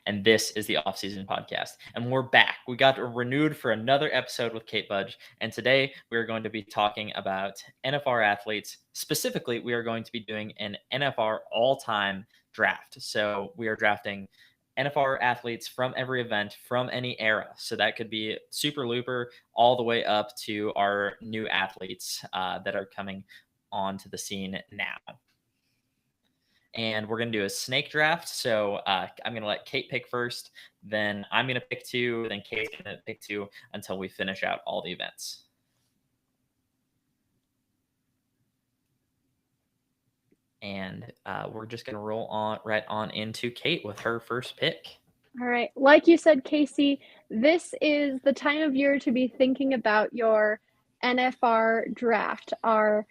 and this is the Offseason Podcast. And we're back. We got renewed for another episode with Kate Budge, and today we are going to be talking about NFR athletes. Specifically, we are going to be doing an NFR all-time draft. So we are drafting NFR athletes from every event, from any era. So that could be Super Looper all the way up to our new athletes that are coming onto the scene now. And we're going to do a snake draft. So I'm going to let Kate pick first, then I'm going to pick two, then Kate's going to pick two until we finish out all the events. And we're just going to roll on right on into Kate with her first pick. All right. Like you said, Casey, this is the time of year to be thinking about your NFR draft. Our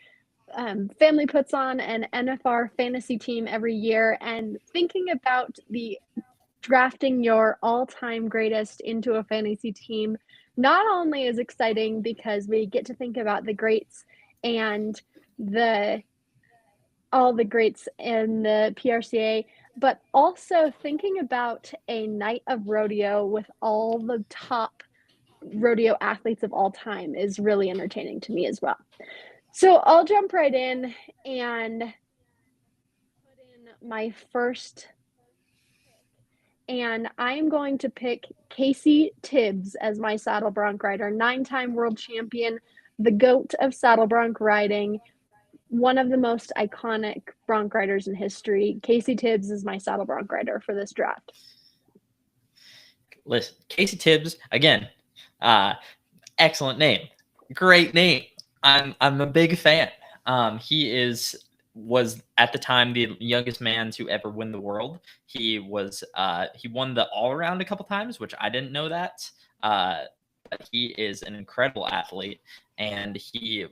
family puts on an NFR fantasy team every year, and thinking about the drafting your all-time greatest into a fantasy team not only is exciting because we get to think about the greats and all the greats in the PRCA, but also thinking about a night of rodeo with all the top rodeo athletes of all time is really entertaining to me as well. So I'll jump right in and put in my first pick. And I'm going to pick Casey Tibbs as my saddle bronc rider, 9-time world champion, the GOAT of saddle bronc riding, one of the most iconic bronc riders in history. Casey Tibbs is my saddle bronc rider for this draft. Listen, Casey Tibbs, again, excellent name. Great name. I'm a big fan. He was at the time the youngest man to ever win the world. He won the all around a couple times, which I didn't know that. But he is an incredible athlete, and he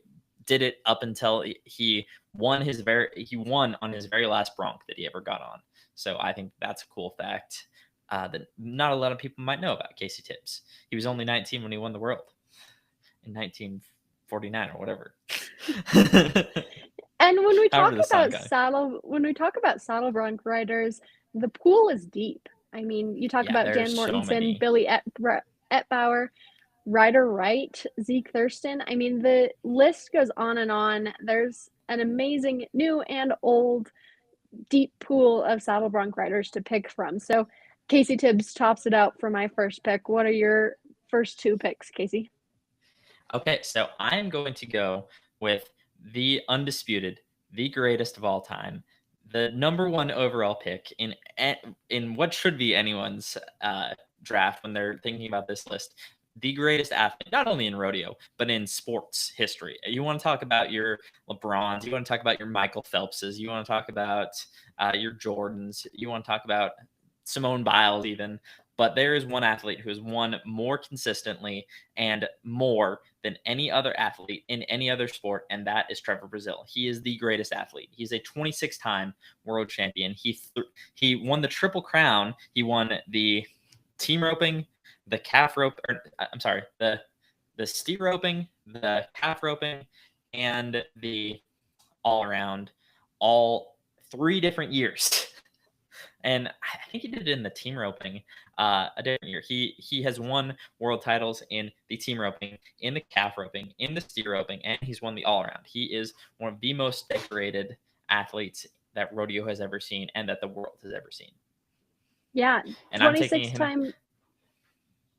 did it up until he won on his very last bronc that he ever got on. So I think that's a cool fact that not a lot of people might know about Casey Tibbs. He was only 19 when he won the world in 1949 or whatever. And when we talk about saddle bronc riders, the pool is deep. I mean, you talk about Dan Mortensen, Billy Ettbauer, Ryder Wright, Zeke Thurston. I mean, the list goes on and on. There's an amazing new and old deep pool of saddle bronc riders to pick from. So Casey Tibbs tops it out for my first pick. What are your first two picks, Casey? Okay, so I'm going to go with the undisputed, the greatest of all time, the number one overall pick in what should be anyone's draft when they're thinking about this list. The greatest athlete, not only in rodeo, but in sports history. You want to talk about your LeBrons, you want to talk about your Michael Phelpses, you want to talk about your Jordans, you want to talk about Simone Biles even. But there is one athlete who has won more consistently and more than any other athlete in any other sport, and that is Trevor Brazile. He is the greatest athlete. He's a 26-time world champion. He won the Triple Crown. He won the team roping, the calf rope, the steer roping, the calf roping, and the all-around, all 3 different years. And I think he did it in the team roping a different year. He has won world titles in the team roping, in the calf roping, in the steer roping, and he's won the all-around. He is one of the most decorated athletes that rodeo has ever seen and that the world has ever seen. Yeah, and 26-time.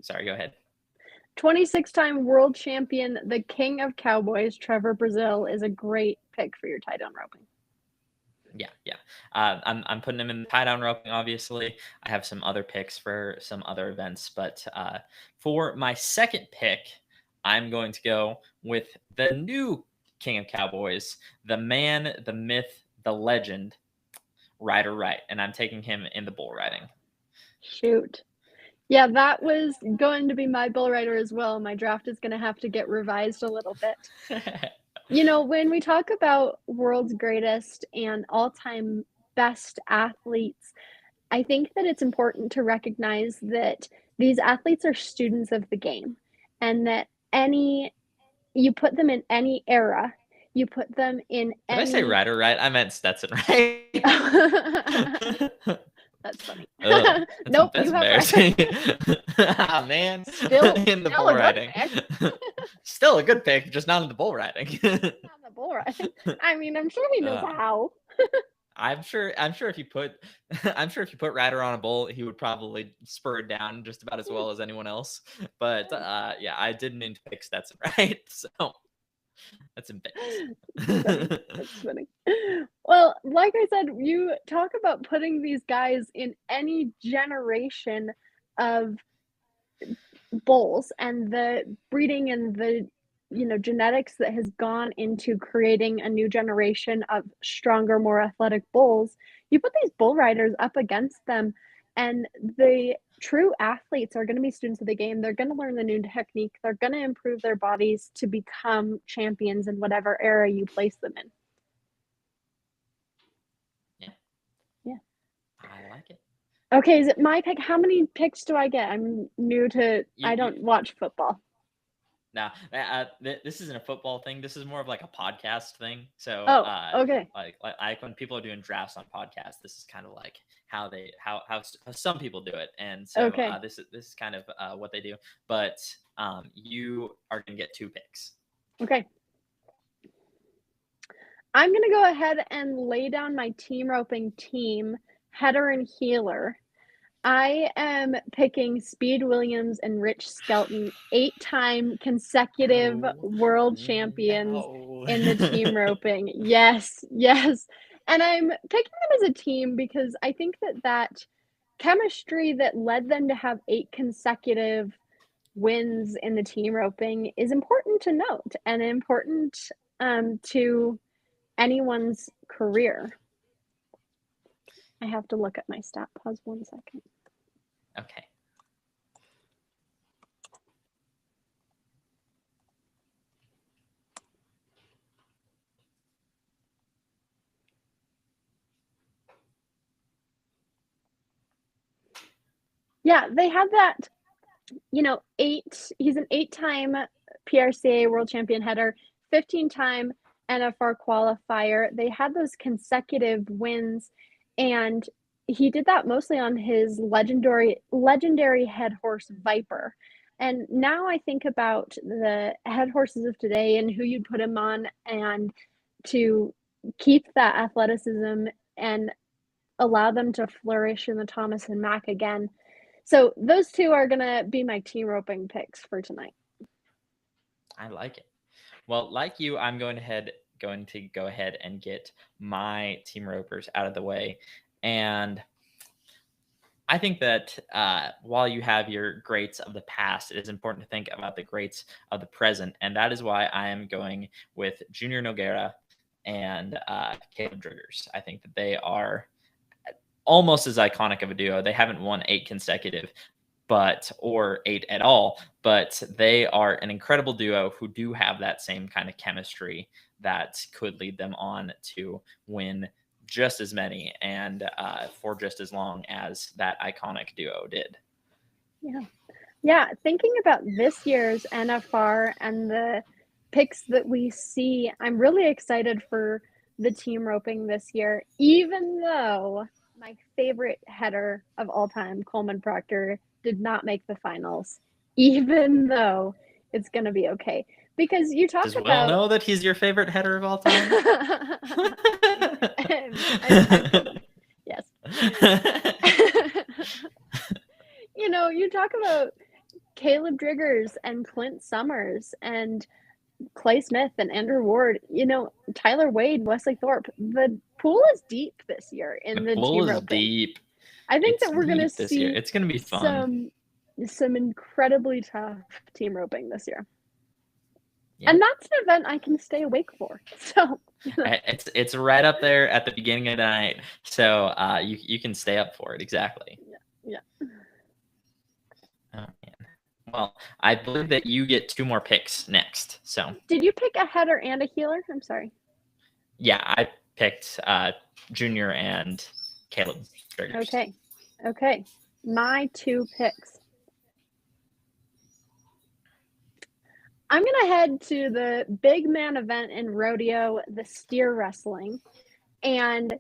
Sorry, go ahead. 26-time world champion, the king of cowboys, Trevor Brazile, is a great pick for your tie-down roping. Yeah. I'm putting him in the tie-down roping, obviously. I have some other picks for some other events, but for my second pick, I'm going to go with the new king of cowboys, the man, the myth, the legend, Ryder Wright, and I'm taking him in the bull riding. Shoot. Yeah, that was going to be my bull rider as well. My draft is going to have to get revised a little bit. You know, when we talk about world's greatest and all-time best athletes, I think that it's important to recognize that these athletes are students of the game, and that you put them in any era, you put them in Did I say Ryder Wright? I meant Stetson Wright. That's funny. That's Nope, that's you have embarrassing. Ah, man. Still In the still bull a good riding. pick. Still a good pick, just not in the bull riding. On the bull riding. I mean, I'm sure he knows Uh, how. I'm sure if you put I'm sure if you put Ryder on a bull, he would probably spur it down just about as well as anyone else. But yeah, I didn't mean to pick Stetson, right? So that's Funny. embarrassing. That's funny. Well, like I said, you talk about putting these guys in any generation of bulls and the breeding and the genetics that has gone into creating a new generation of stronger, more athletic bulls. You put these bull riders up against them, and the true athletes are going to be students of the game. They're going to learn the new technique. They're going to improve their bodies to become champions in whatever era you place them in. Yeah. Yeah. I like it. Okay, is it my pick? How many picks do I get? I'm new to, I don't watch football. Now, this isn't a football thing. This is more of like a podcast thing. So, Okay. like when people are doing drafts on podcasts, this is kind of like how some people do it, and so Okay. This is kind of what they do. But you are gonna get 2 picks. Okay. I'm gonna go ahead and lay down my team roping team, header and heeler. I am picking Speed Williams and Rich Skelton, 8-time consecutive world champions in the team roping. Yes, yes. And I'm picking them as a team because I think that chemistry that led them to have 8 consecutive wins in the team roping is important to note and important to anyone's career. I have to look at my stat. Pause 1 second. Okay. Yeah, they had that, he's an 8-time PRCA world champion header, 15-time NFR qualifier. They had those consecutive wins, and he did that mostly on his legendary head horse Viper. And now I think about the head horses of today and who you'd put him on, and to keep that athleticism and allow them to flourish in the Thomas and Mack again. So those 2 are gonna be my team roping picks for tonight. I like it. Well, like you, I'm going to go ahead and get my team ropers out of the way. And I think that while you have your greats of the past, it is important to think about the greats of the present. And that is why I am going with Junior Nogueira and Caleb Driggers. I think that they are almost as iconic of a duo. They haven't won 8 consecutive, or 8 at all, but they are an incredible duo who do have that same kind of chemistry that could lead them on to win just as many and for just as long as that iconic duo did. Yeah. Thinking about this year's NFR and the picks that we see, I'm really excited for the team roping this year, even though my favorite header of all time, Coleman Proctor, did not make the finals, even though it's going to be okay. Because you talk Does about... Will know that he's your favorite header of all time? I've told him. Yes. You talk about Caleb Driggers and Clint Summers and Clay Smith and Andrew Ward, Tyler Wade, Wesley Thorpe. The pool is deep this year in the team roping. Deep. I think that we're going to see it's going to be fun. Some incredibly tough team roping this year. Yeah. And that's an event I can stay awake for. So it's right up there at the beginning of the night. So you can stay up for it. Exactly. Yeah. Oh, man. Well, I believe that you get 2 more picks next. So did you pick a header and a heeler? I'm sorry. Yeah, I picked Junior and Caleb Driggers. Okay. My 2 picks. I'm going to head to the big man event in rodeo, the steer wrestling, and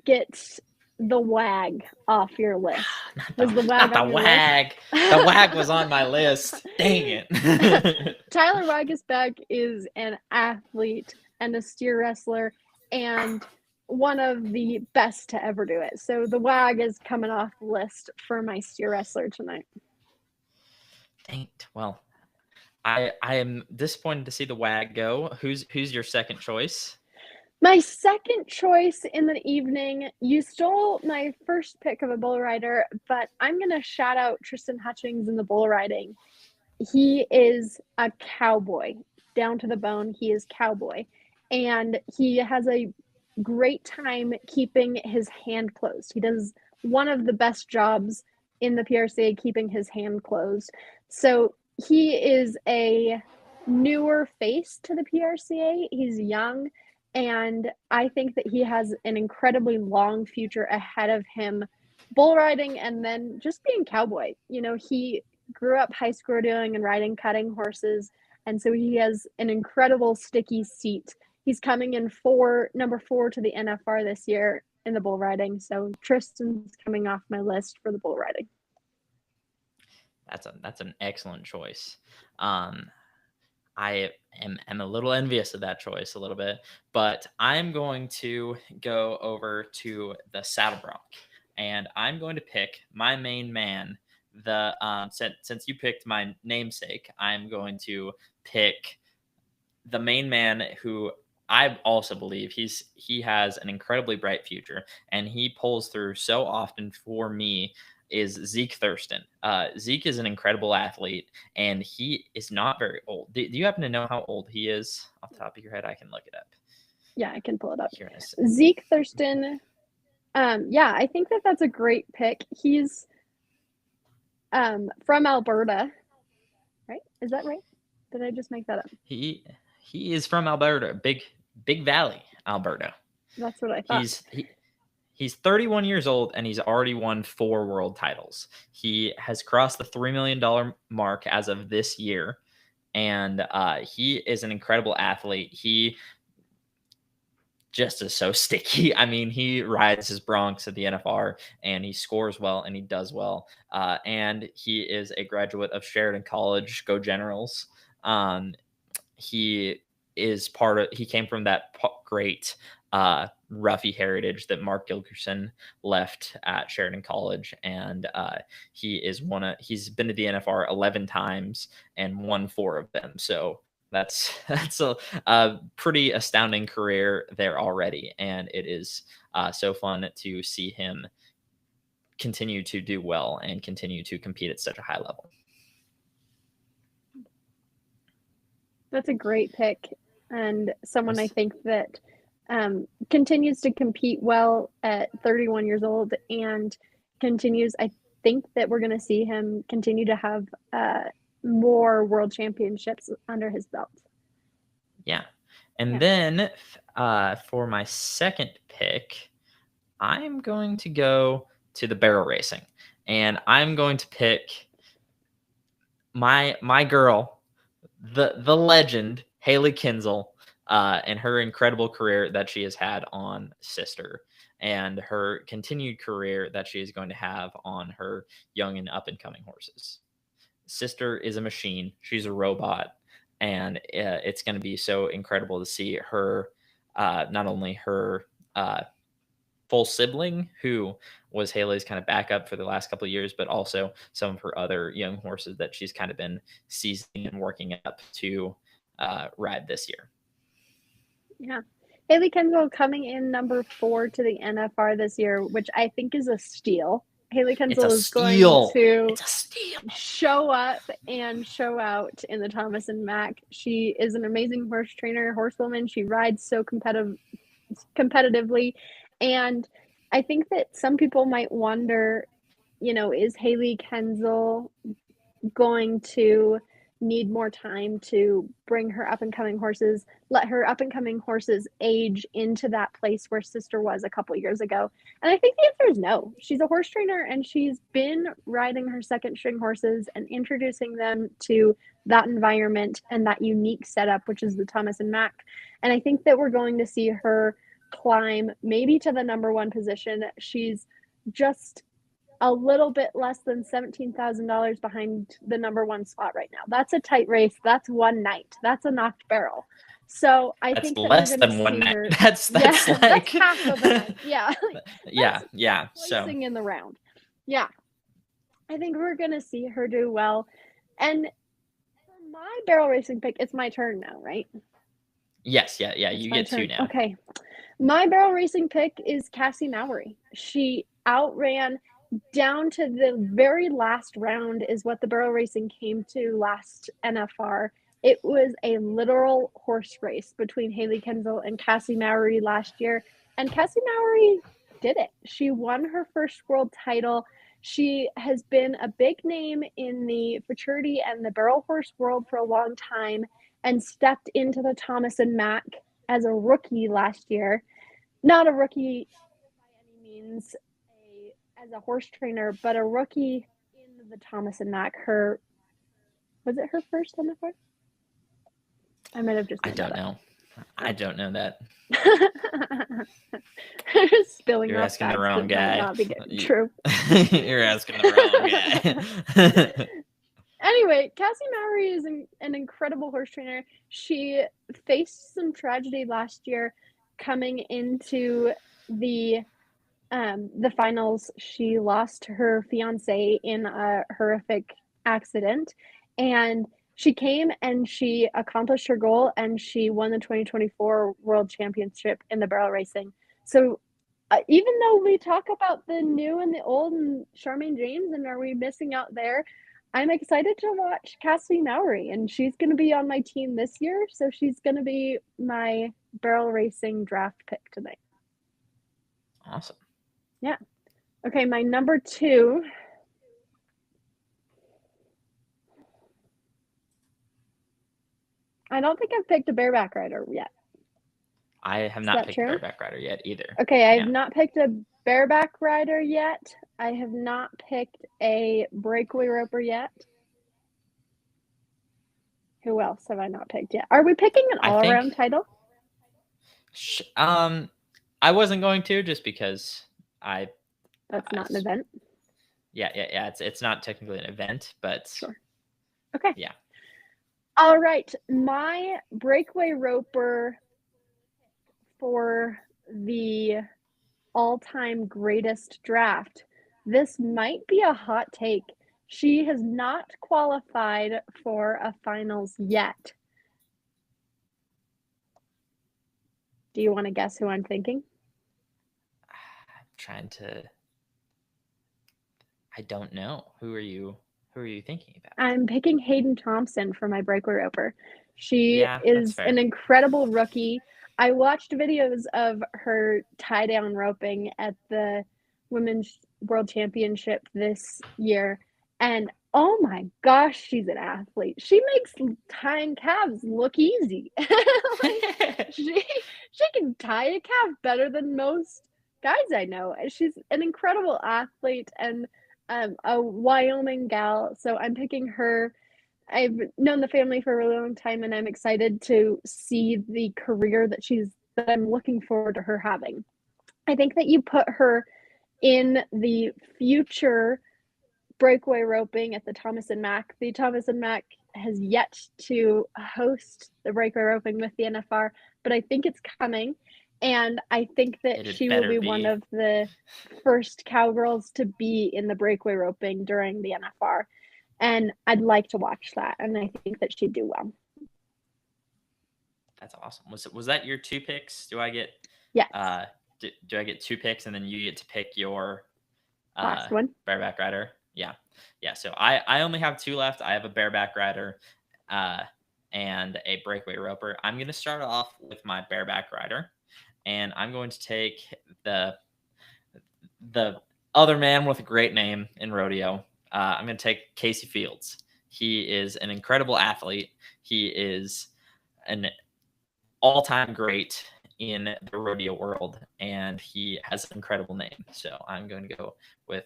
get the WAG off your list? Not Was the the, WAG not the on your WAG. list? The WAG was on my list. Dang it. Tyler Wagisbeck is an athlete and a steer wrestler and one of the best to ever do it. So the WAG is coming off the list for my steer wrestler tonight. Dang it. Well, I am disappointed to see the WAG go. Who's your second choice? My second choice in the evening, you stole my first pick of a bull rider, but I'm going to shout out Tristan Hutchings in the bull riding. He is a cowboy, down to the bone. He is cowboy. And he has a great time keeping his hand closed. He does one of the best jobs in the PRCA keeping his hand closed. So he is a newer face to the PRCA. He's young, and I think that he has an incredibly long future ahead of him, bull riding and then just being cowboy. You know, he grew up high school doing and riding cutting horses, and so he has an incredible sticky seat. He's coming in number 4 to the NFR this year in the bull riding. So Tristan's coming off my list for the bull riding. That's an excellent choice. I am a little envious of that choice a little bit, but I'm going to go over to the saddle bronc, and I'm going to pick my main man. Since you picked my namesake, I'm going to pick the main man who I also believe he has an incredibly bright future, and he pulls through so often for me. Is Zeke Thurston. Zeke is an incredible athlete, and he is not very old. Do you happen to know how old he is off the top of your head? I can look it up. Yeah, I can pull it up. Here in a second. Zeke Thurston. Yeah, I think that's a great pick. He's from Alberta, right? Is that right? Did I just make that up? He is from Alberta, Big Valley, Alberta. That's what I thought. He's 31 years old, and he's already won 4 world titles. He has crossed the $3 million mark as of this year, and he is an incredible athlete. He just is so sticky. I mean, he rides his broncs at the NFR, and he scores well, and he does well. And he is a graduate of Sheridan College. Go Generals! He came from that great Ruffy heritage that Mark Gilkerson left at Sheridan College, and he's been to the NFR 11 times and won 4 of them. So that's a pretty astounding career there already, and it is so fun to see him continue to do well and continue to compete at such a high level. That's a great pick, and someone I think that continues to compete well at 31 years old and continues. I think that we're going to see him continue to have more world championships under his belt. Yeah. And then for my second pick, I'm going to go to the barrel racing, and I'm going to pick my girl, the legend, Hailey Kinsel, and her incredible career that she has had on Sister, and her continued career that she is going to have on her young and up and coming horses. Sister is a machine. She's a robot, and it's going to be so incredible to see her, not only her full sibling, who was Hailey's kind of backup for the last couple of years, but also some of her other young horses that she's kind of been seasoning and working up to ride this year. Yeah. Hailey Kinsel coming in number 4 to the NFR this year, which I think is a steal. Hailey Kinsel is going to show up and show out in the Thomas and Mack. She is an amazing horse trainer, horsewoman. She rides so competitively. And I think that some people might wonder, is Hailey Kinsel going to need more time to bring her up and coming horses, let her up and coming horses age into that place where Sister was a couple years ago? And I think the answer is no. She's a horse trainer, and she's been riding her second string horses and introducing them to that environment and that unique setup, which is the Thomas and Mack. And I think that we're going to see her climb maybe to the number one position. She's just a little bit less than $17,000 behind the number one spot right now. That's a tight race. That's one night. That's a knocked barrel. So I That's think that we're less going to than one see night. her. That's That's like half of a night. Yeah. yeah. So Placing in the round. Yeah. I think we're going to see her do well. And for my barrel racing pick, it's my turn now, right? yes, yeah. It's You my get two turn. now. Okay. My barrel racing pick is Cassie Mowry. She outran down to the very last round is what the barrel racing came to last NFR. It was a literal horse race between Haley Kensel and Cassie Mowry last year. And Cassie Mowry did it. She won her first world title. She has been a big name in the futurity and the barrel horse world for a long time and stepped into the Thomas and Mack as a rookie last year. Not a rookie by any means as a horse trainer, but a rookie in the Thomas and Mack. Was it her first NFR? I might have just. I don't know. I don't know that. Spilling. You're asking the wrong guy. Not be true. You're asking the wrong guy. Anyway, Cassie Mowry is an incredible horse trainer. She faced some tragedy last year coming into the finals. She lost her fiance in a horrific accident, and she came and she accomplished her goal and she won the 2024 World Championship in the barrel racing. So even though we talk about the new and the old and Charmaine James and are we missing out there, I'm excited to watch Cassie Mowry, and she's going to be on my team this year. So she's going to be my barrel racing draft pick tonight. Awesome. Yeah. Okay, my number 2. I don't think I've picked a bareback rider yet. I have not picked a bareback rider yet either. Okay, I have not picked a bareback rider yet. I have not picked a breakaway roper yet. Who else have I not picked yet? Are we picking an all-around title? I wasn't going to, just because that's not an event. Yeah. It's not technically an event, but sure. Okay. Yeah. All right, my breakaway roper for the all-time greatest draft. This might be a hot take. She has not qualified for a finals yet. Do you want to guess who I'm thinking? I don't know. Who are you thinking about? I'm picking Hayden Thompson for my breakaway roper. She is an incredible rookie. I watched videos of her tie down roping at the Women's World Championship this year, and oh my gosh, she's an athlete. She makes tying calves look easy. She can tie a calf better than most guys I know. She's an incredible athlete and a Wyoming gal, so I'm picking her. I've known the family for a really long time, and I'm excited to see the career that I'm looking forward to her having. I think that you put her in the future breakaway roping at the Thomas and Mack. The Thomas and Mack has yet to host the breakaway roping with the NFR, but I think it's coming. And I think that she will be one of the first cowgirls to be in the breakaway roping during the NFR. And I'd like to watch that, and I think that she'd do well. That's awesome. Was that your 2 picks? Do I get? Yes. Do I get 2 picks, and then you get to pick your last one? Bareback rider. Yeah. So I only have 2 left. I have a bareback rider, and a breakaway roper. I'm going to start off with my bareback rider, and I'm going to take the other man with a great name in rodeo. I'm going to take Casey Fields. He is an incredible athlete. He is an all-time great in the rodeo world, and he has an incredible name. So I'm going to go with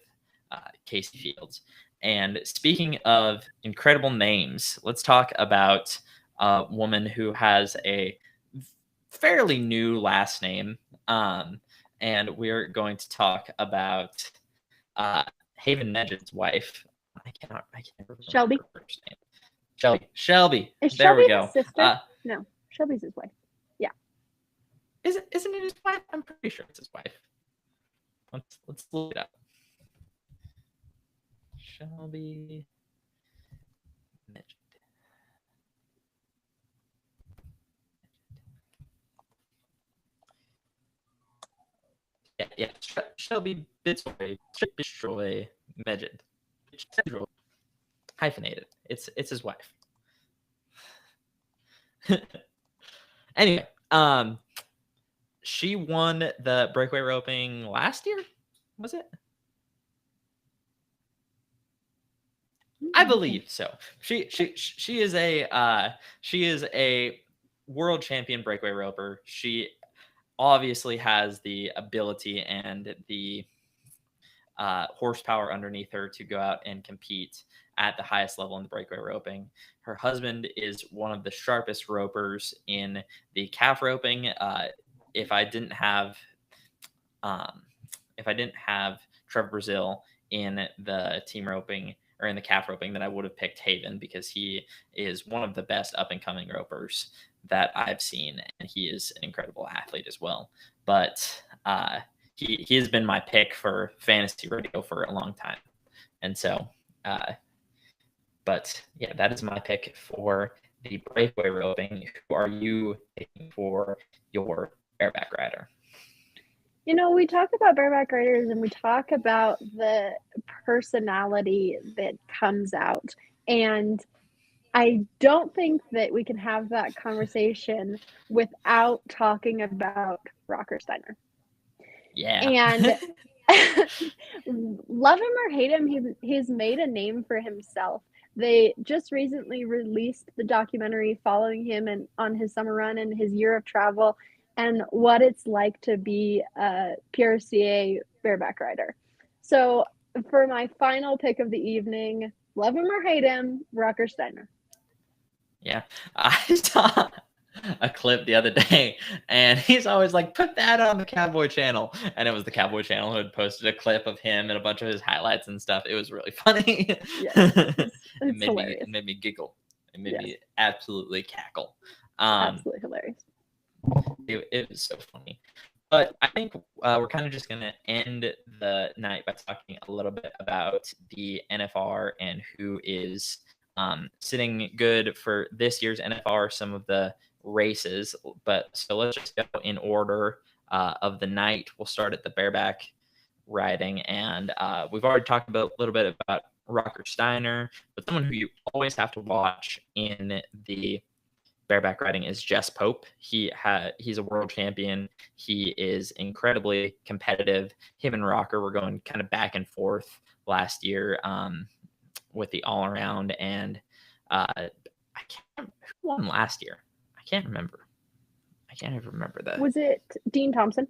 Casey Fields. And speaking of incredible names, let's talk about a woman who has a fairly new last name. And we're going to talk about Haven Medget's wife. I can't remember Shelby. her first name. Shelby. Is There Shelby we go. his sister? No, Shelby's his wife. Yeah. Isn't it his wife? I'm pretty sure it's his wife. Let's look it up. Shelby Medget. Yeah. Shelby Bitroy Medget. Hyphenated. It's his wife. Anyway, she won the breakaway roping last year. Was it? I believe so. She is a world champion breakaway roper. She obviously has the ability and the horsepower underneath her to go out and compete at the highest level in the breakaway roping. Her husband is one of the sharpest ropers in the calf roping. If I didn't have Trevor Brazil in the team roping or in the calf roping, then I would have picked Haven because he is one of the best up and coming ropers that I've seen, and he is an incredible athlete as well. But he has been my pick for fantasy rodeo for a long time, and so but yeah, that is my pick for the breakaway roping. Who are you picking for your bareback rider? You know, we talk about bareback riders and we talk about the personality that comes out. And I don't think that we can have that conversation without talking about Rocker Steiner. Yeah. And love him or hate him, he's made a name for himself. They just recently released the documentary following him and on his summer run and his year of travel and what it's like to be a PRCA bareback rider. So for my final pick of the evening, love him or hate him, Rocker Steiner. Yeah, I saw a clip the other day, and he's always like, "Put that on the Cowboy Channel," and it was the Cowboy Channel who had posted a clip of him and a bunch of his highlights and stuff. It was really funny. Yes, it made me giggle. It made me absolutely cackle. Absolutely hilarious. It was so funny. But I think we're kind of just going to end the night by talking a little bit about the NFR and who is sitting good for this year's NFR, some of the races. But so let's just go in order of the night. We'll start at the bareback riding. And we've already talked about a little bit about Rocker Steiner, but someone who you always have to watch in the bareback riding is Jess Pope. He's a world champion. He is incredibly competitive. Him and Rocker were going kind of back and forth last year with the all around, and I can't who won last year. I can't remember. I can't even remember that. Was it Dean Thompson?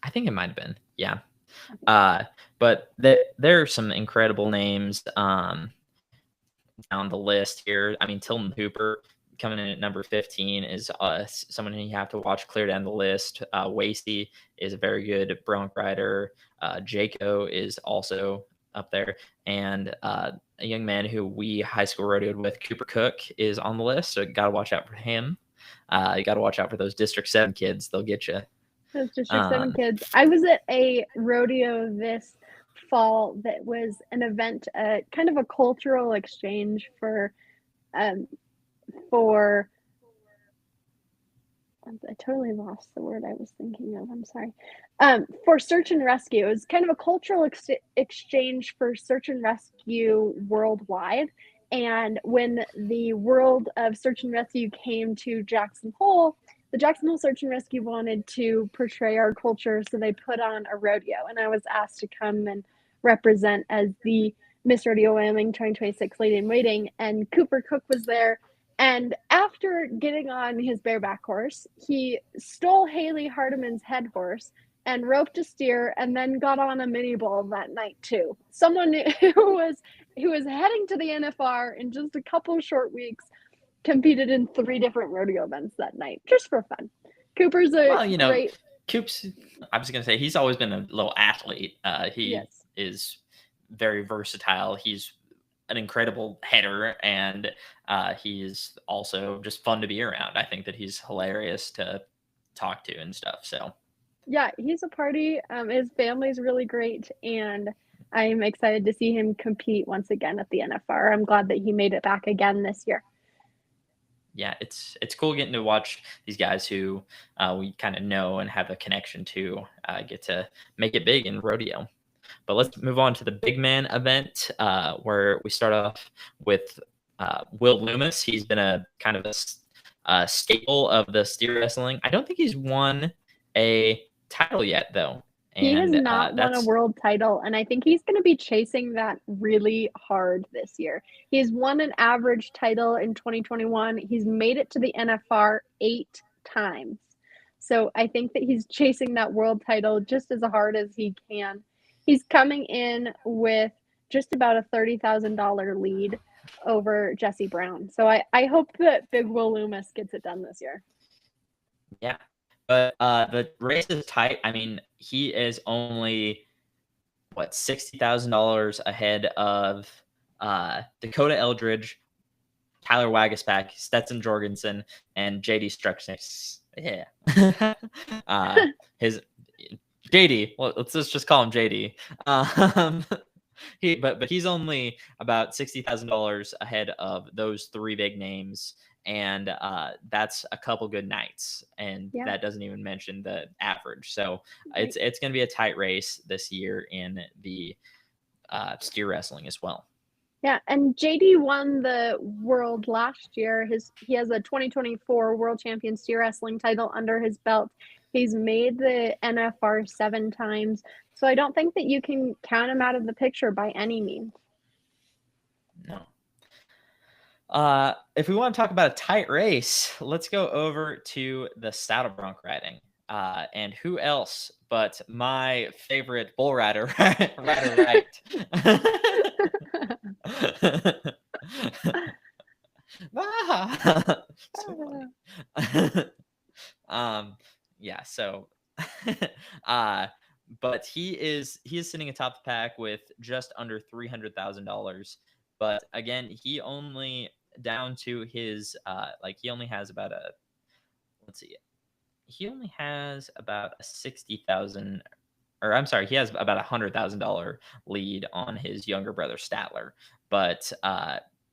I think it might have been. Yeah. But there are some incredible names down the list here. I mean, Tilton Hooper coming in at number 15 is someone you have to watch clear down the list. Wasey is a very good bronc rider. Jaco is also up there. And a young man who we high school rodeoed with, Cooper Cook, is on the list. So got to watch out for him. You got to watch out for those District 7 kids. They'll get you. Those District 7 kids. I was at a rodeo this fall that was an event, kind of a cultural exchange for I totally lost the word I was thinking of. I'm sorry. For search and rescue. It was kind of a cultural exchange for search and rescue worldwide. And when the world of search and rescue came to Jackson Hole, the Jackson Hole Search and Rescue wanted to portray our culture, so they put on a rodeo. And I was asked to come and represent as the Miss Rodeo Wyoming 2026 Lady in Waiting. And Cooper Cook was there. And after getting on his bareback horse, he stole Haley Hardiman's head horse and roped a steer and then got on a mini bull that night too. Someone who was heading to the NFR in just a couple short weeks competed in 3 different rodeo events that night, just for fun. Cooper's a Well, great. Coops, I was going to say, he's always been a little athlete. He Yes. is very versatile. He's an incredible header, and he is also just fun to be around. I think that he's hilarious to talk to and stuff. So, Yeah, he's a party. His family's really great, and I'm excited to see him compete once again at the NFR. I'm glad that he made it back again this year. yeah, it's cool getting to watch these guys who we kind of know and have a connection to get to make it big in rodeo. But let's move on to the big man event, where we start off with Will Loomis. He's been a kind of a staple of the steer wrestling. I don't think he's won a title yet, though, He has and not won a that's world title, and I think he's going to be chasing that really hard this year. He's won an average title in 2021. He's made it to the NFR 8 times. So I think that he's chasing that world title just as hard as he can. He's coming in with just about a $30,000 lead over Jesse Brown. So I hope that Big Will Loomis gets it done this year. yeah. But the race is tight. I mean, he is only what $60,000 ahead of Dakota Eldridge, Tyler Wagaspack, Stetson Jorgensen, and JD Struxnick. Yeah. His JD. Well, let's just call him JD. But he's only about $60,000 ahead of those three big names, and that's a couple good nights, and Yeah. that doesn't even mention the average. So it's going to be a tight race this year in the steer wrestling as well. Yeah, and JD won the world last year. He has a 2024 world champion steer wrestling title under his belt. He's made the NFR 7 times, so I don't think that you can count him out of the picture by any means. No. If we want to talk about a tight race, let's go over to the saddle bronc riding. And who else but my favorite bull rider, Ryder Wright. So funny. Yeah, so but he is sitting atop the pack with just under $300,000. But again, he only down to his he only has about a let's see, he only has about a 60,000, or I'm sorry, he has about $100,000 lead on his younger brother Statler. But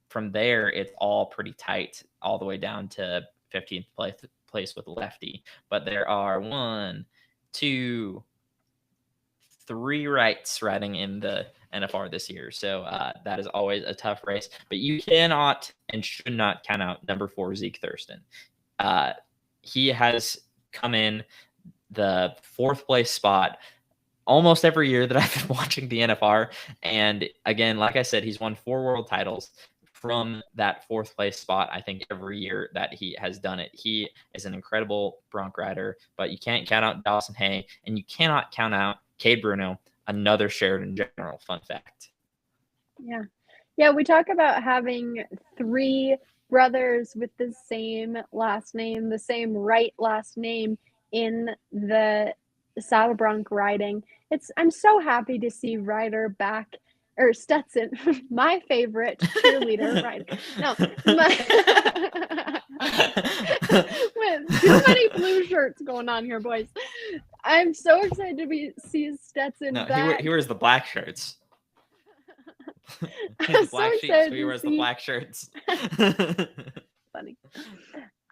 from there, it's all pretty tight, all the way down to 15th place with Lefty. But there are 1, 2, 3 rights riding in the NFR this year. So that is always a tough race. But you cannot and should not count out number 4, Zeke Thurston. He has come in the 4th place spot almost every year that I've been watching the NFR. And again, like I said, he's won 4 world titles from that 4th place spot. I think every year that he has done it. He is an incredible bronc rider, but you can't count out Dawson Hay, and you cannot count out Cade Bruno, another Sheridan General fun fact. Yeah, we talk about having 3 brothers with the same last name, the same right last name in the saddle bronc riding. I'm so happy to see Ryder back, or Stetson, my favorite cheerleader rider. No, with too many blue shirts going on here, boys. I'm so excited to see Stetson back. He wears the black shirts. I'm black so sheep, excited so he wears the black shirts. Funny.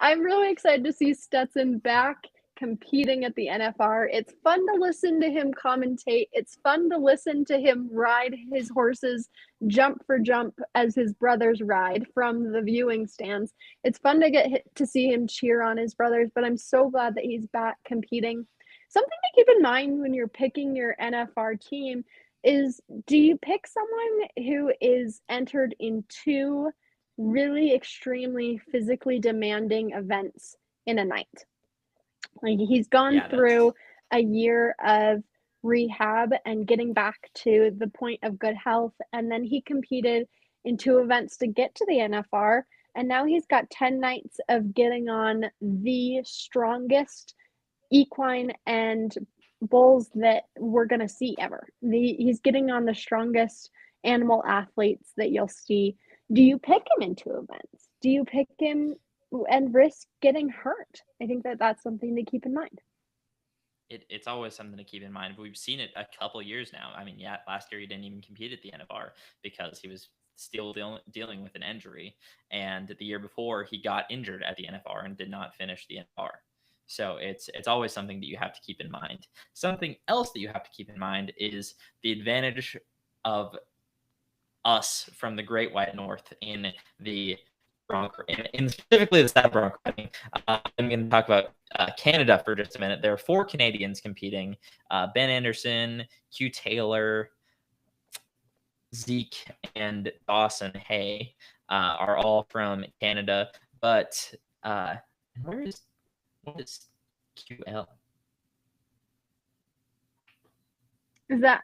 I'm really excited to see Stetson back competing at the NFR. It's fun to listen to him commentate. It's fun to listen to him ride his horses jump for jump as his brothers ride from the viewing stands. It's fun to get to see him cheer on his brothers, but I'm so glad that he's back competing. Something to keep in mind when you're picking your NFR team is, do you pick someone who is entered in 2 really extremely physically demanding events in a night? Like, he's gone through a year of rehab and getting back to the point of good health, and then he competed in 2 events to get to the NFR, and now he's got 10 nights of getting on the strongest equine and bulls that we're going to see ever. He's getting on the strongest animal athletes that you'll see. Do you pick him into events? Do you pick him and risk getting hurt? I think that that's something to keep in mind. It's always something to keep in mind. We've seen it a couple years now. I mean, yeah, last year he didn't even compete at the NFR because he was still dealing with an injury, and the year before he got injured at the NFR and did not finish the NFR. So it's always something that you have to keep in mind. Something else that you have to keep in mind is the advantage of us from the Great White North in the bronc, in specifically the stat bronc riding. I'm going to talk about Canada for just a minute. There are 4 Canadians competing: Ben Anderson, Q Taylor, Zeke, and Dawson Hay are all from Canada. But what is QL? Is that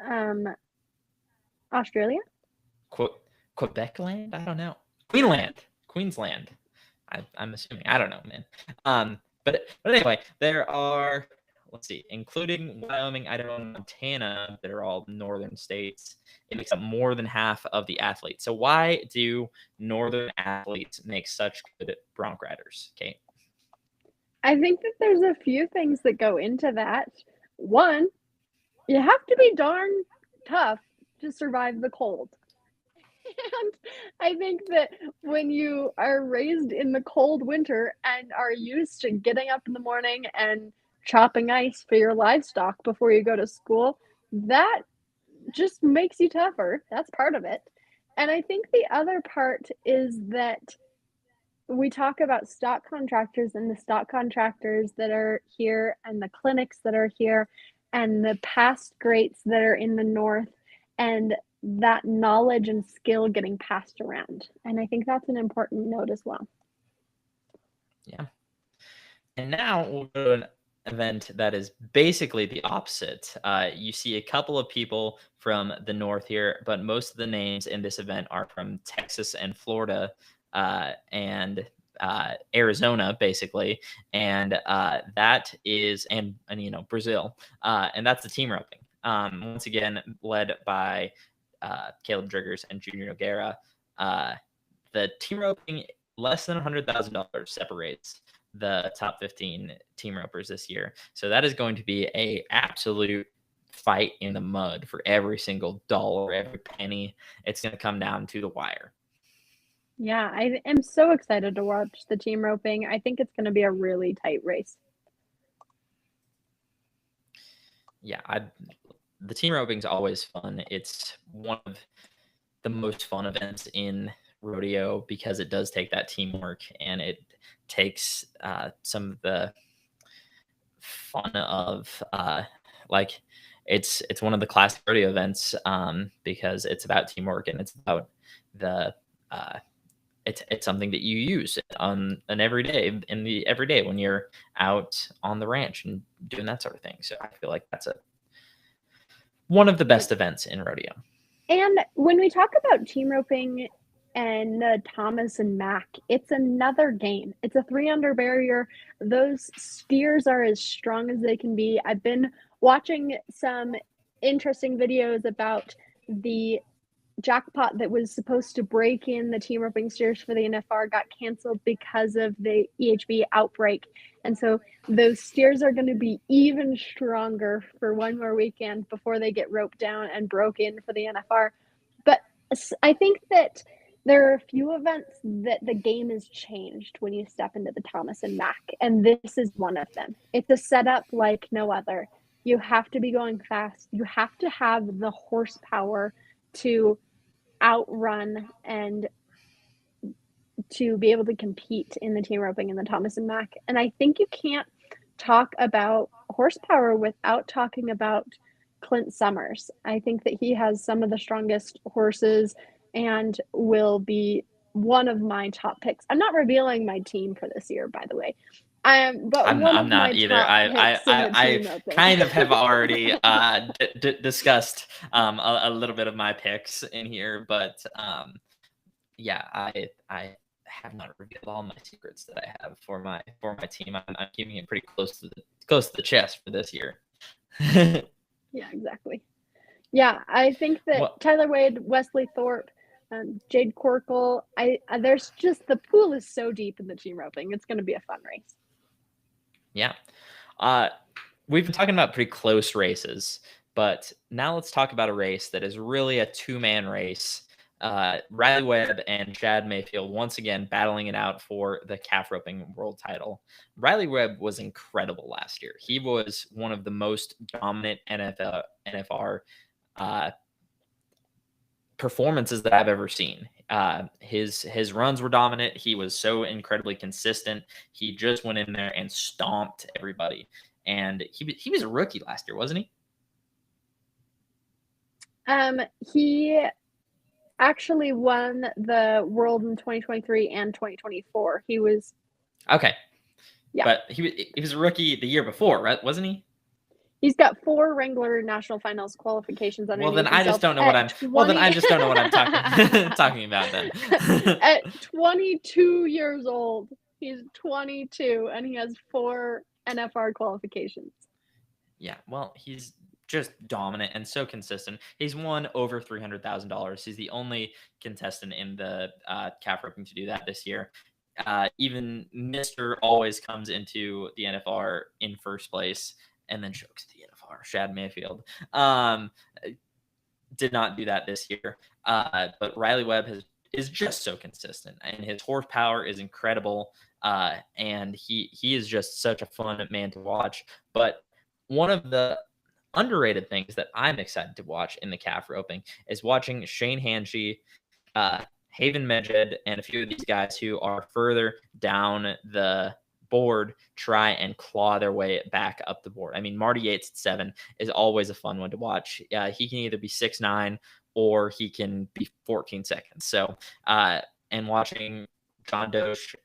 um Australia? Quebec land? I don't know. Queensland. I'm assuming. I don't know, man. But anyway, there are, let's see, including Wyoming, Idaho, and Montana, that are all northern states. It makes up more than half of the athletes. So why do northern athletes make such good bronc riders, Kate? I think that there's a few things that go into that. One, you have to be darn tough to survive the cold. And I think that when you are raised in the cold winter and are used to getting up in the morning and chopping ice for your livestock before you go to school, that just makes you tougher. That's part of it. And I think the other part is that we talk about stock contractors and the stock contractors that are here and the clinics that are here and the past greats that are in the north, and that knowledge and skill getting passed around. And I think that's an important note as well. Yeah. And now we'll go to an event that is basically the opposite. You see a couple of people from the north here, but most of the names in this event are from Texas and Florida and Arizona, basically, and that is and Brazil, and that's the team roping. Once again, led by Caleb Driggers and Junior Noguera. The team roping, less than $100,000 separates the top 15 team ropers this year. So that is going to be a absolute fight in the mud for every single dollar, every penny. It's going to come down to the wire. Yeah, I am so excited to watch the team roping. I think it's going to be a really tight race. Yeah, the team roping is always fun. It's one of the most fun events in rodeo because it does take that teamwork and it takes some of the fun of like it's one of the classic rodeo events because it's about teamwork and it's about the it's something that you use on an everyday when you're out on the ranch and doing that sort of thing. So I feel like that's one of the best events in rodeo. And when we talk about team roping and Thomas and Mack, it's another game. It's a 3-under barrier. Those steers are as strong as they can be. I've been watching some interesting videos about the jackpot that was supposed to break in the team roping steers for the NFR got canceled because of the EHB outbreak. And so those steers are going to be even stronger for one more weekend before they get roped down and broke in for the NFR. But I think that there are a few events that the game has changed when you step into the Thomas and Mack, and this is one of them. It's a setup like no other. You have to be going fast. You have to have the horsepower to outrun and to be able to compete in the team roping and the Thomas and Mack. And I think you can't talk about horsepower without talking about Clint Summers. I think that he has some of the strongest horses and will be one of my top picks. I'm not revealing my team for this year, by the way. But I'm not either. I kind of have already discussed a little bit of my picks in here, but yeah, I have not revealed all my secrets that I have for my team. I'm keeping it pretty close to the chest for this year. Yeah, exactly. Yeah, I think that Well, Tyler Wade, Wesley Thorpe, Jade Corkle, there's just the pool is so deep in the team roping. It's going to be a fun race. yeah. We've been talking about pretty close races, but now let's talk about a race that is really a two-man race. Riley Webb and Chad Mayfield once again battling it out for the calf roping world title. Riley Webb was incredible last year. He was one of the most dominant NFR performances that I've ever seen. His runs were dominant. He was so incredibly consistent. He just went in there and stomped everybody. And he was a rookie last year, wasn't he? He actually won the world in 2023 and 2024. He was okay. Yeah. But he was a rookie the year before, right? Wasn't he? He's got 4 Wrangler National Finals qualifications underneath. Well, then I just don't know what I'm. 20... Well, then I just don't know what I'm talking about. Then at 22 years old, he's 22 and he has 4 NFR qualifications. Yeah, well, he's just dominant and so consistent. He's won over $300,000. He's the only contestant in the calf roping to do that this year. Even Mr. always comes into the NFR in first place and then chokes the NFR. Chad Mayfield did not do that this year. But Riley Webb is just so consistent, and his horsepower is incredible. And he is just such a fun man to watch. But one of the underrated things that I'm excited to watch in the calf roping is watching Shane Hanshi, Haven Medjed, and a few of these guys who are further down the board try and claw their way back up the board. I mean, Marty Yates at 7 is always a fun one to watch. He can either be 6'9" or he can be 14 seconds. So, and watching John Dosh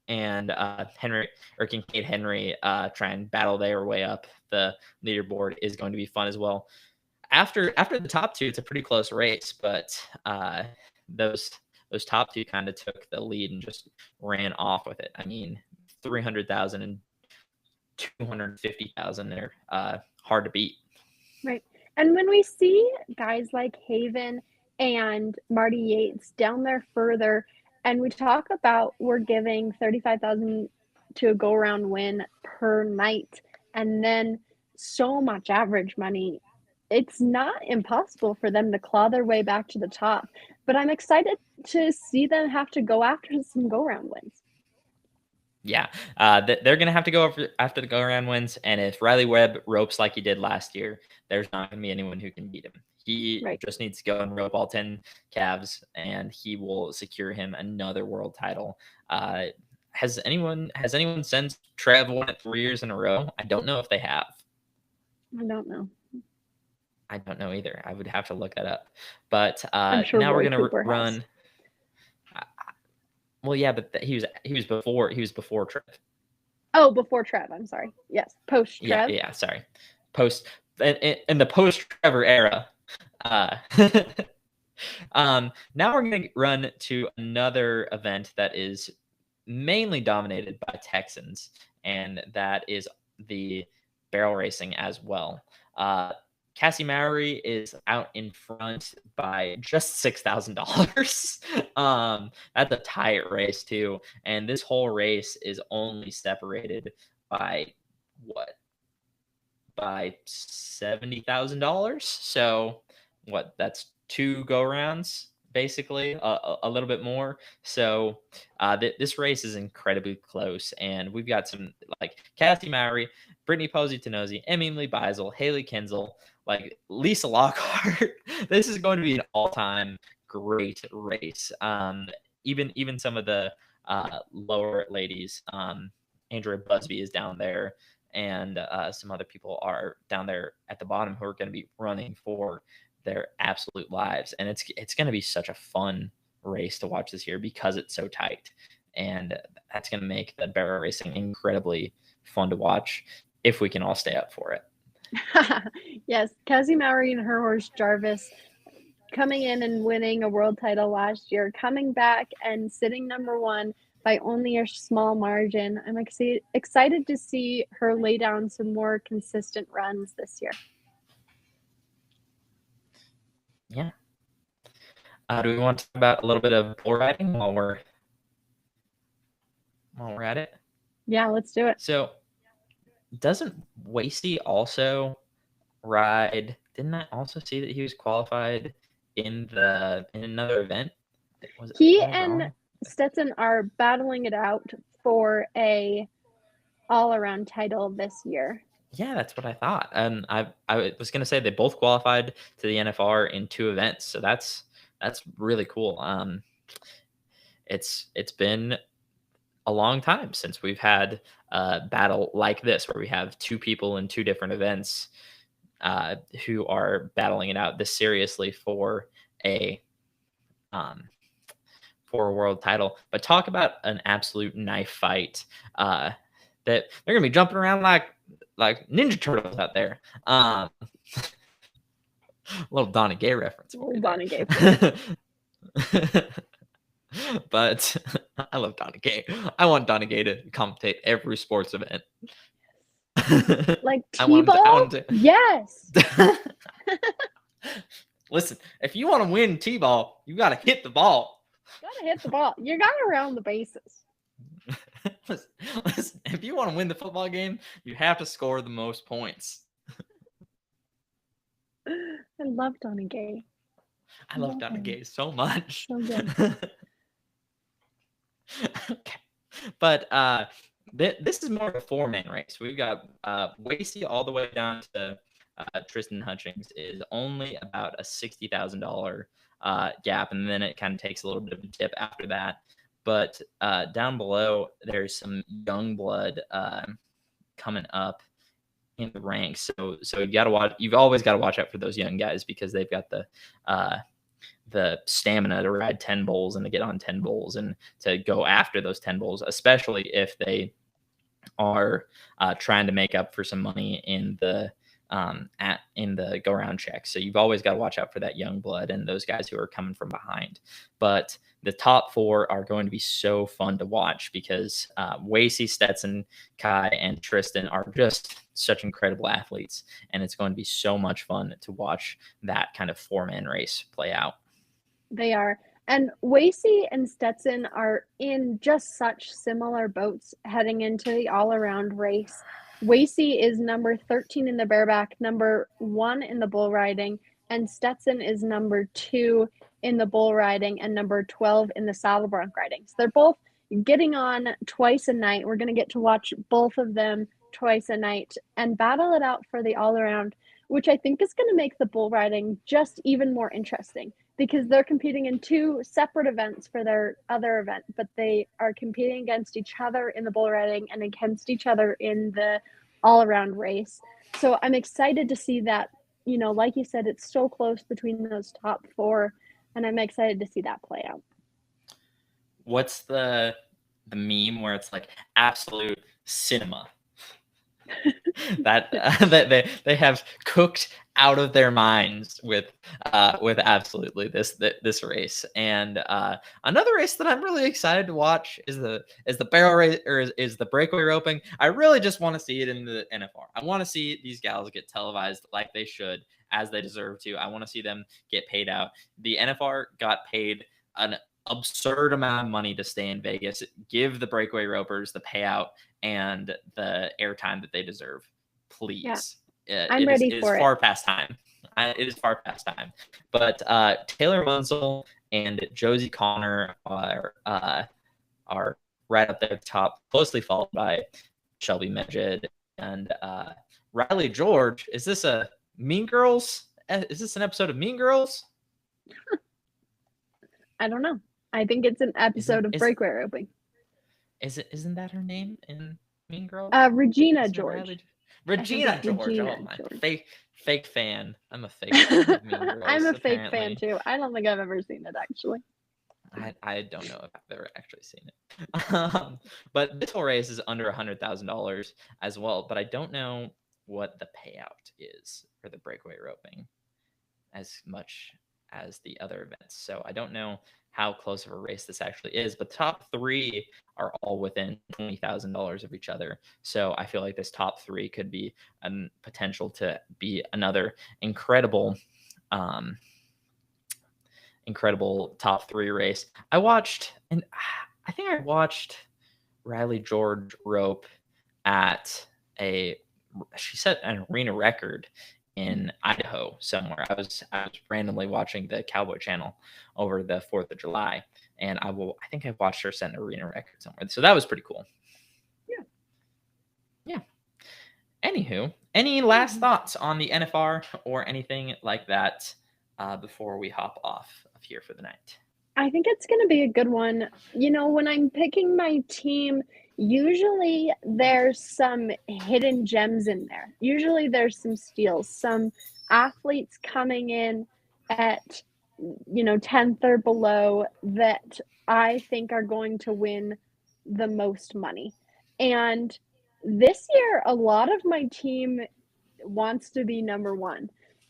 and Kincaid Henry try and battle their way up the leaderboard is going to be fun as well. After the top 2, it's a pretty close race, but those top 2 kind of took the lead and just ran off with it. I mean, 300,000 and 250,000 there, hard to beat. Right. And when we see guys like Haven and Marty Yates down there further, and we talk about we're giving 35,000 to a go-around win per night, and then so much average money, it's not impossible for them to claw their way back to the top. But I'm excited to see them have to go after some go-around wins. Yeah, they're going to have to go after the go-around wins, and if Riley Webb ropes like he did last year, there's not going to be anyone who can beat him. He just needs to go and rope all 10 calves, and he will secure him another world title. Has anyone since Trev won it 3 years in a row? I don't know if they have. I don't know. I don't know either. I would have to look that up. But sure now Roy we're going to run. Has. Well, yeah, but he was before Trev. Oh, before Trev. I'm sorry. Yes, post Trev. Yeah. Sorry, post in the post Trevor era. Now we're going to run to another event that is mainly dominated by Texans, and that is the barrel racing as well. Cassie Mowry is out in front by just $6,000. That's a tight race too, and this whole race is only separated by $70,000. So that's 2 go-rounds, basically, a little bit more. So this race is incredibly close, and we've got some like Cassie Mowry, Brittany Posey-Tenosi, Emily Beisel, Haley Kinzel, like Lisa Lockhart. This is going to be an all-time great race. Even some of the lower ladies, Andrea Busby is down there, and some other people are down there at the bottom who are going to be running for their absolute lives. And it's going to be such a fun race to watch this year because it's so tight. And that's going to make the barrel racing incredibly fun to watch if we can all stay up for it. Yes, Cassie Mowry and her horse Jarvis coming in and winning a world title last year, coming back and sitting number one by only a small margin. I'm excited to see her lay down some more consistent runs this year. Yeah. Do we want to talk about a little bit of bull riding while we're at it? Yeah, let's do it. So, doesn't Wasey also ride? Didn't I also see that he was qualified in another event? He and Stetson are battling it out for a all-around title this year. Yeah, that's what I thought. I was gonna say they both qualified to the NFR in 2 events, so that's really cool. It's been a long time since we've had a battle like this, where we have 2 people in 2 different events who are battling it out this seriously for a world title. But talk about an absolute knife fight that they're gonna be jumping around like Ninja Turtles out there. A little Donnie Gay reference. Donnie Gay. But I love Donnie Gay. I want Donnie Gay to commentate every sports event. Like T-ball? Yes. Listen, if you want to win T-ball, you got to hit the ball. Gotta hit the ball. You got to round the bases. Listen, if you want to win the football game, you have to score the most points. I love Donnie Gay. I love Donnie Gay so much. So good. Okay. But this is more of a 4-man race. We've got Wasey all the way down to Tristan Hutchings is only about a $60,000 gap, and then it kind of takes a little bit of a dip after that. But down below, there's some young blood coming up in the ranks. So you got to watch. You've always got to watch out for those young guys because they've got the stamina to ride 10 bulls and to get on 10 bulls and to go after those 10 bulls, especially if they are trying to make up for some money in the go around check. So you've always got to watch out for that young blood and those guys who are coming from behind. But the top 4 are going to be so fun to watch because Wasey, Stetson, Kai, and Tristan are just such incredible athletes, and it's going to be so much fun to watch that kind of 4-man race play out. They are. And Wasey and Stetson are in just such similar boats heading into the all-around race. Wasey is number 13 in the bareback, number 1 in the bull riding, and Stetson is number 2 in the bull riding and number 12 in the saddle bronc riding. So they're both getting on twice a night. We're going to get to watch both of them twice a night and battle it out for the all-around, which I think is going to make the bull riding just even more interesting because they're competing in 2 separate events for their other event, but they are competing against each other in the bull riding and against each other in the all-around race. So I'm excited to see that, you know, like you said, it's so close between those top 4, and I'm excited to see that play out. What's the meme where it's like absolute cinema? that they have cooked out of their minds with absolutely this race. And another race that I'm really excited to watch is the barrel race, or is the breakaway roping. I really just want to see it in the NFR. I want to see these gals get televised like they should, as they deserve to. I want to see them get paid out. The NFR got paid an absurd amount of money to stay in Vegas. Give the breakaway ropers the payout and the airtime that they deserve, please. Yeah. I'm ready for it. It is far past time. It is far past time. But Taylor Munsell and Josie Connor are right up there at the top, closely followed by Shelby Medjed and Riley George. Is this a Mean Girls? Is this an episode of Mean Girls? I don't know. I think it's an episode of breakaway roping. Isn't that her name in Mean Girls? Regina George. Regina George. Oh my, fake fan. I'm a fake fan of Mean Girls. I'm a fake fan too. I don't think I've ever seen it actually. I don't know if I've ever actually seen it. But this whole race is under $100,000 as well. But I don't know what the payout is for the breakaway roping as much as the other events. So I don't know how close of a race this actually is, but top three are all within $20,000 of each other. So I feel like this top three could be a potential to be another incredible, um, incredible top three race. I watched, and I think I watched Riley George rope at she set an arena record in Idaho somewhere. I was randomly watching the Cowboy Channel over the 4th of July, and I think I watched her set an arena record somewhere. So that was pretty cool. Yeah. Yeah. Anywho, any last thoughts on the NFR or anything like that before we hop off of here for the night? I think it's going to be a good one. When I'm picking my team, usually there's some hidden gems in there. Usually there's some steals, some athletes coming in at 10th or below that I think are going to win the most money. And this year, a lot of my team wants to be number one.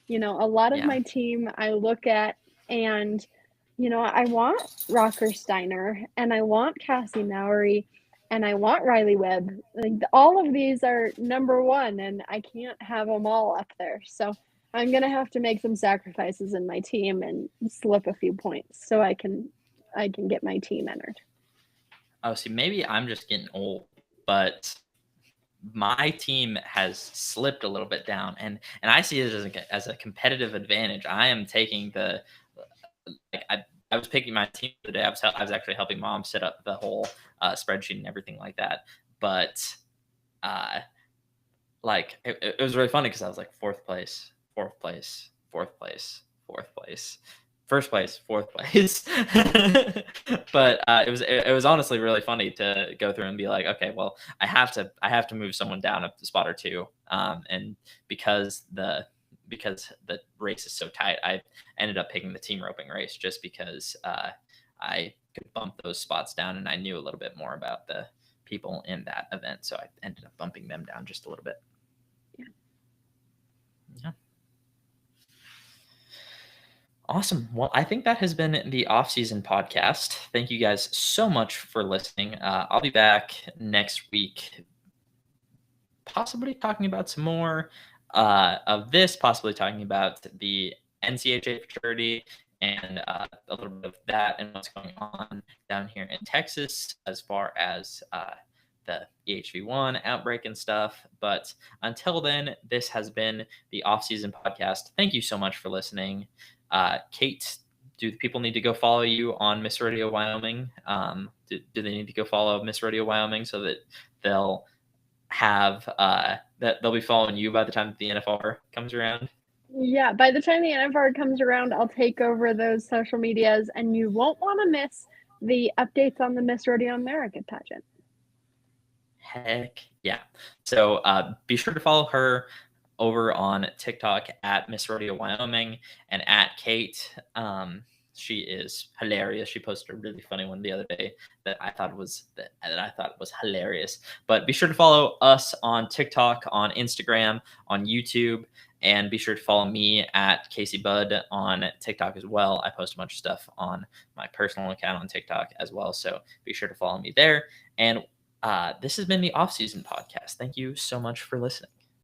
A lot of my team I look at, and I want Rocker Steiner, and I want Cassie Mowry, and I want Riley Webb. Like, all of these are number one, and I can't have them all up there. So I'm gonna have to make some sacrifices in my team and slip a few points so I can get my team entered. Oh, see, maybe I'm just getting old, but my team has slipped a little bit down, and I see it as a competitive advantage. I am taking the like I was picking my team today. I was actually helping mom set up the whole spreadsheet and everything like that. But like it was really funny because I was like fourth place, fourth place, fourth place, fourth place, first place, fourth place. But it was honestly really funny to go through and be like, okay, well, I have to move someone down a spot or two, and because the race is so tight, I ended up picking the team roping race just because I could bump those spots down, and I knew a little bit more about the people in that event, so I ended up bumping them down just a little bit. Yeah. Awesome. Well, I think that has been the off-season podcast. Thank you guys so much for listening. I'll be back next week, possibly talking about some more of this, possibly talking about the NCHA fraternity and a little bit of that and what's going on down here in Texas as far as the EHV1 outbreak and stuff. But until then, this has been the off-season podcast. Thank you so much for listening. Kate, do people need to go follow you on Miss Rodeo Wyoming? Do they need to go follow Miss Rodeo Wyoming so that they'll have that they'll be following you by the time the NFR comes around? Yeah, by the time the NFR comes around, I'll take over those social medias, and you won't want to miss the updates on the Miss Rodeo America pageant. Heck yeah. So be sure to follow her over on TikTok at Miss Rodeo Wyoming and at Kate. She is hilarious. She posted a really funny one the other day that I thought was hilarious. But be sure to follow us on TikTok, on Instagram, on YouTube, and be sure to follow me at Casey Budd on TikTok as well. I post a bunch of stuff on my personal account on TikTok as well, so be sure to follow me there. And this has been the off-season podcast. Thank you so much for listening.